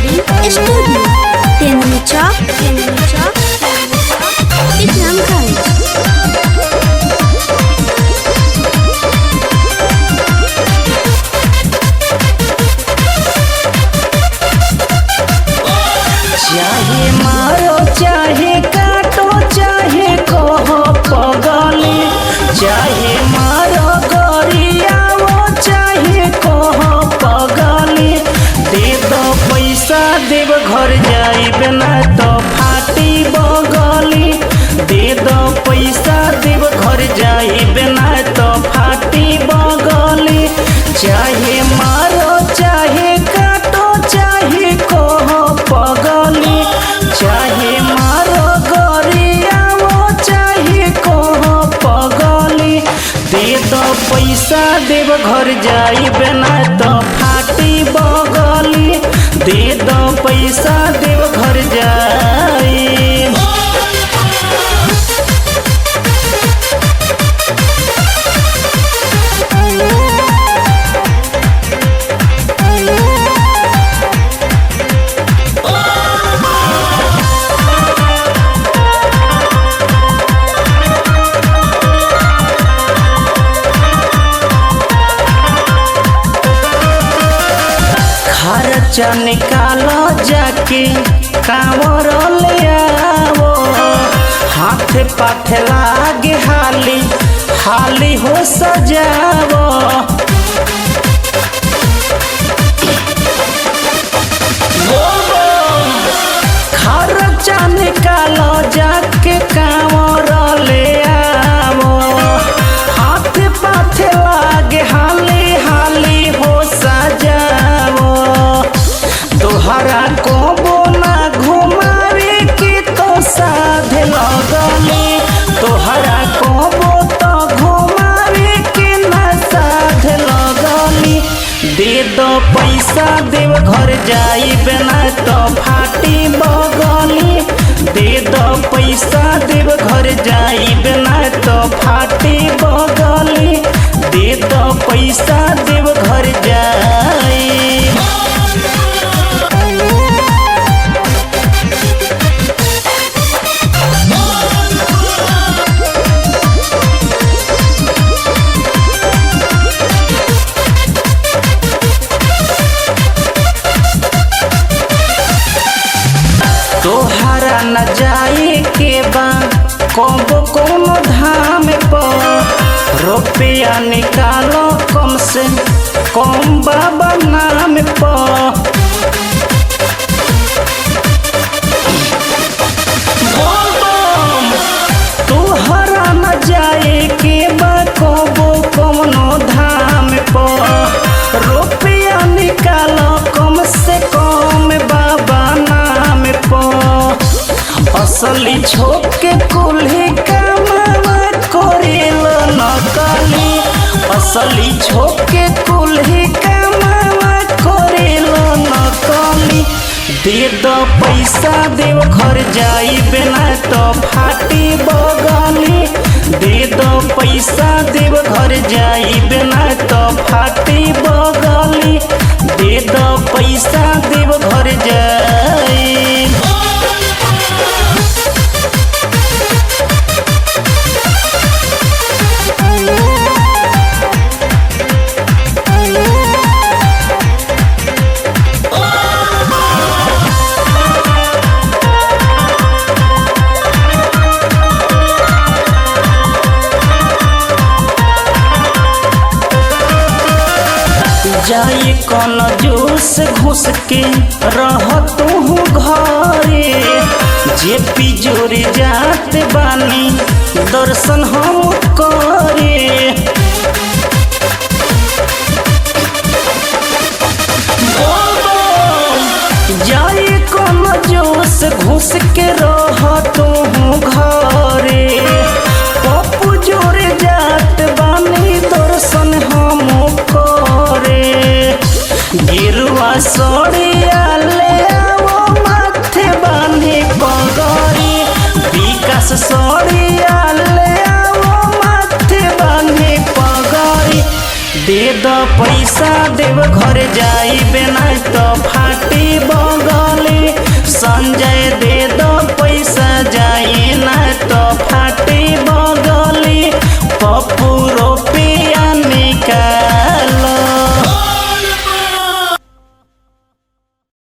Recording studio तेंदुली चौक इकरामगंज। चाहे मारो चाहे काटो चाहे कहो पगली, चाहे मारो गरियाओ चाहे कहो पगली, दे दो पैसा देव घर जाइब ना तो फाटी बगली, दे दो पैसा देव घर जाइब ना तो फाटी बगली, चाहे मारो चाहे काटो चाहे कहो पगली, चाहे मारो गरियाओ चाहे कहो पगली, दे दो पैसा देव घर जाइब ना तो फाटी बगली, दे दो पैसा देव घर जाइब। खर्चा निकालो जाके कांवर ले आओ, हाथ पाथ लागे हाली हाली हो सजाओ, खर्चा निकालो जाके कांवर ले आओ, हाथ पाथ लागे हाली हाली हो सजाओ, तोहरा को बोला घुमावे के तो साध लगली, तोहरा को बो तो घुमावे के ना साध लगली, दे दो पैसा देव घर जाइब ना तो फाटी बगली, दे दो पैसा देव घर जाइब ना तो फाटी बगली, दे दो पैसा देव घर जाइब। तोहरा न जाए के बा कबो कोनो धाम पर, रुपया निकालो कम से कम बाबा नाम पर, तोहरा न जाए के बा कबो कोनो धाम पर, रुपया निकालो कम से कम बाबा नाम पर, असली छोप के कुल्ही कमावा करेल नकली, असली छोप के कुल्ही कमावा करेल नकली, दे दो पैसा देव घर जाइब ना तो फाटी बगली, दे दो पैसा देव घर जाइब ना तो फाटी बगली, दे दो पैसा देव घर जाइब। जाई कौन जूस घुस के रह तू घरे, जे पिजोरी जात बानी दर्शन हम करे, जाई कौन जूस घुस के रह तू घरे, पप्पू जोरे जात बानी दर्शन हम करे, गिरुआ सोड़िया ले आओ माथे बांधे पगड़ी, विकास सोड़िया ले आओ माथे बांधे पगड़ी, दे दो पैसा पैसा देव घर जाइबे नहीं तो फाटी बगली संजय दे